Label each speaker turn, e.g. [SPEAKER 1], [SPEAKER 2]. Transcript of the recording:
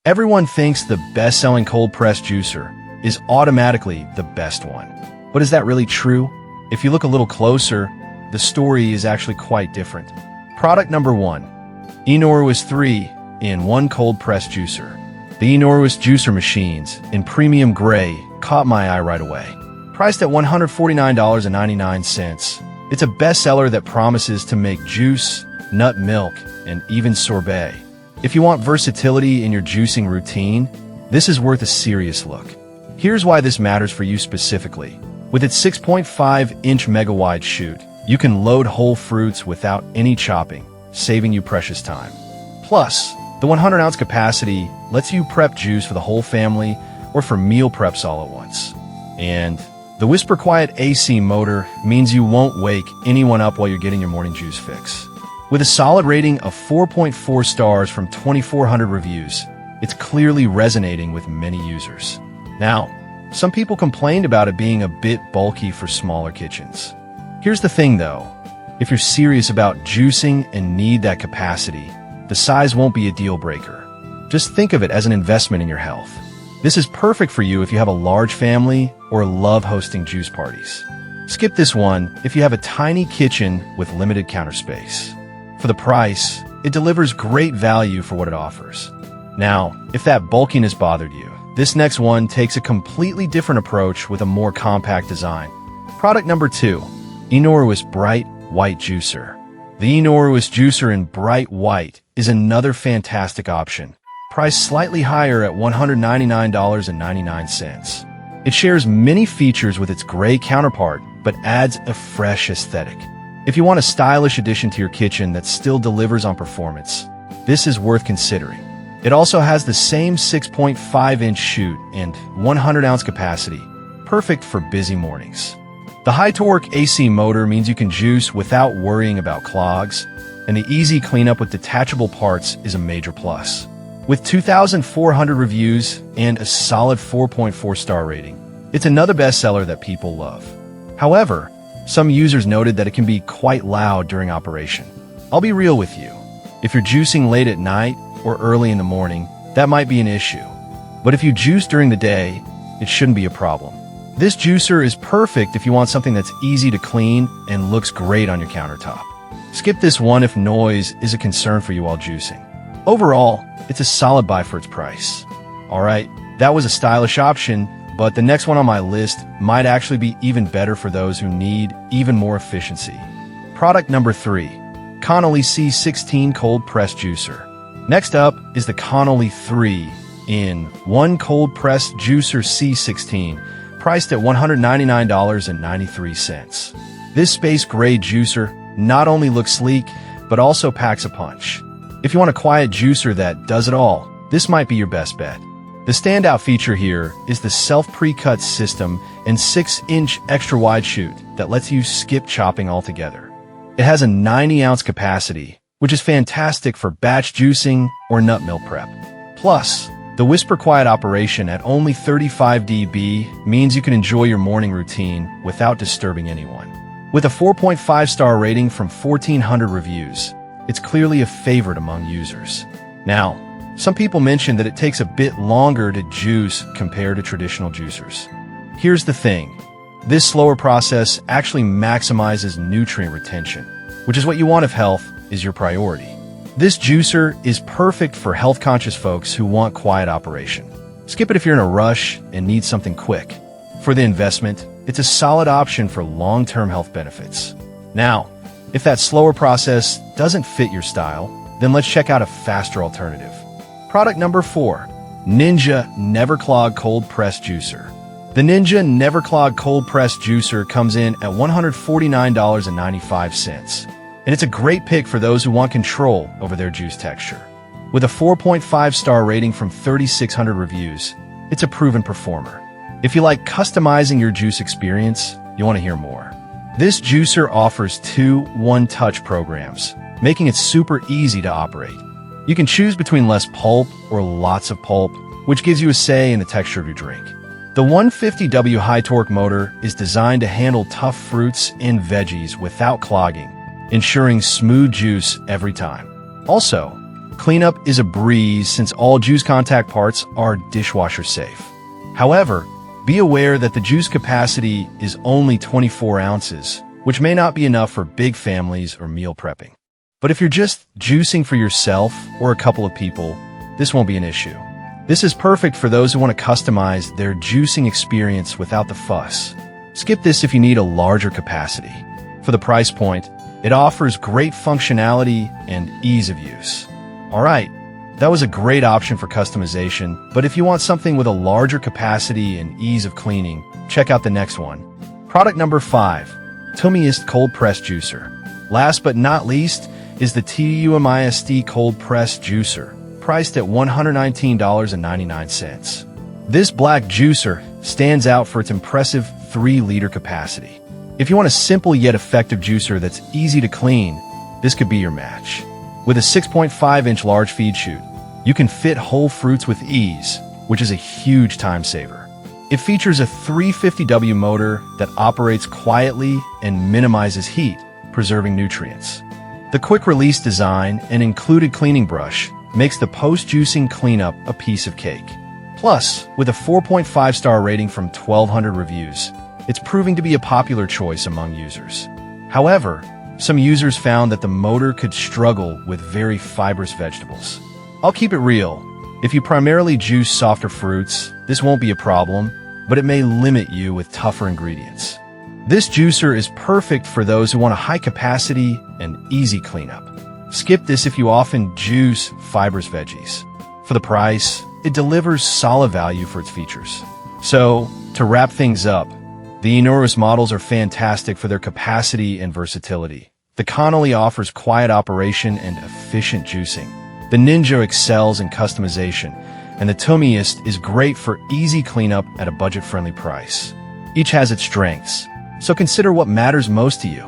[SPEAKER 1] Everyone thinks the best-selling cold-pressed juicer is automatically the best one. But is that really true? If you look a little closer, the story is actually quite different. Product number 1. Enthusiast 3-in-1 cold-pressed juicer. The Enthusiast juicer machines in premium gray caught my eye right away. Priced at $149.99, it's a bestseller that promises to make juice, nut milk, and even sorbet. If you want versatility in your juicing routine, this is worth a serious look. Here's why this matters for you specifically. With its 6.5-inch mega-wide chute, you can load whole fruits without any chopping, saving you precious time. Plus, the 100-ounce capacity lets you prep juice for the whole family or for meal preps all at once. And the whisper quiet AC motor means you won't wake anyone up while you're getting your morning juice fix. With a solid rating of 4.4 stars from 2,400 reviews, it's clearly resonating with many users. Now, some people complained about it being a bit bulky for smaller kitchens. Here's the thing though, if you're serious about juicing and need that capacity, the size won't be a deal breaker. Just think of it as an investment in your health. This is perfect for you if you have a large family or love hosting juice parties. Skip this one if you have a tiny kitchen with limited counter space. For the price, it delivers great value for what it offers. Now, if that bulkiness bothered you, this next one takes a completely different approach with a more compact design. Product number 2. Enthusiast Bright White Juicer. The Enthusiast juicer in bright white is another fantastic option, priced slightly higher at $199.99. It shares many features with its gray counterpart, but adds a fresh aesthetic. If you want a stylish addition to your kitchen that still delivers on performance, this is worth considering. It also has the same 6.5-inch chute and 100-ounce capacity, perfect for busy mornings. The high-torque AC motor means you can juice without worrying about clogs, and the easy cleanup with detachable parts is a major plus. With 2,400 reviews and a solid 4.4-star rating, it's another bestseller that people love. However, some users noted that it can be quite loud during operation. I'll be real with you. If you're juicing late at night or early in the morning, that might be an issue. But if you juice during the day, it shouldn't be a problem. This juicer is perfect if you want something that's easy to clean and looks great on your countertop. Skip this one if noise is a concern for you while juicing. Overall, it's a solid buy for its price. Alright, that was a stylish option, but the next one on my list might actually be even better for those who need even more efficiency. Product number 3. Connolly C16 Cold Pressed Juicer. Next up is the Connolly 3-in-1 Cold Pressed Juicer C16, priced at $199.93. This space gray juicer not only looks sleek, but also packs a punch. If you want a quiet juicer that does it all, this might be your best bet. The standout feature here is the self-pre-cut system and 6-inch extra-wide chute that lets you skip chopping altogether. It has a 90-ounce capacity, which is fantastic for batch juicing or nut milk prep. Plus, the whisper quiet operation at only 35 dB means you can enjoy your morning routine without disturbing anyone. With a 4.5-star rating from 1,400 reviews, it's clearly a favorite among users. Now, some people mention that it takes a bit longer to juice compared to traditional juicers. Here's the thing. This slower process actually maximizes nutrient retention, which is what you want if health is your priority. This juicer is perfect for health-conscious folks who want quiet operation. Skip it if you're in a rush and need something quick. For the investment, it's a solid option for long-term health benefits. Now, if that slower process doesn't fit your style, then let's check out a faster alternative. Product number 4. Ninja Never Clog Cold Pressed Juicer. The Ninja Never Clog Cold Pressed Juicer comes in at $149.95, and it's a great pick for those who want control over their juice texture. With a 4.5-star rating from 3,600 reviews, it's a proven performer. If you like customizing your juice experience, you want to hear more. This juicer offers 2 one-touch programs, making it super easy to operate. You can choose between less pulp or lots of pulp, which gives you a say in the texture of your drink. The 150W high-torque motor is designed to handle tough fruits and veggies without clogging, ensuring smooth juice every time. Also, Cleanup is a breeze since all juice contact parts are dishwasher safe. However, be aware that the juice capacity is only 24 ounces, which may not be enough for big families or meal prepping. But if you're just juicing for yourself or a couple of people, this won't be an issue. This is perfect for those who want to customize their juicing experience without the fuss. Skip this if you need a larger capacity. For the price point, it offers great functionality and ease of use. Alright, that was a great option for customization, but if you want something with a larger capacity and ease of cleaning, check out the next one. Product number 5, enthusiast Cold Press Juicer. Last but not least is the enthusiast Cold Press Juicer, priced at $119.99. This black juicer stands out for its impressive 3-liter capacity. If you want a simple yet effective juicer that's easy to clean, this could be your match. With a 6.5-inch large feed chute, you can fit whole fruits with ease, which is a huge time saver. It features a 350W motor that operates quietly and minimizes heat, preserving nutrients. The quick-release design and included cleaning brush makes the post-juicing cleanup a piece of cake. Plus, with a 4.5-star rating from 1,200 reviews, it's proving to be a popular choice among users. However, some users found that the motor could struggle with very fibrous vegetables. I'll keep it real. If you primarily juice softer fruits, this won't be a problem, but it may limit you with tougher ingredients. This juicer is perfect for those who want a high capacity and easy cleanup. Skip this if you often juice fibrous veggies. For the price, it delivers solid value for its features. So, to wrap things up, the enormous models are fantastic for their capacity and versatility. The Connolly offers quiet operation and efficient juicing. The Ninja excels in customization, and the enthusiast is great for easy cleanup at a budget-friendly price. Each has its strengths, so consider what matters most to you.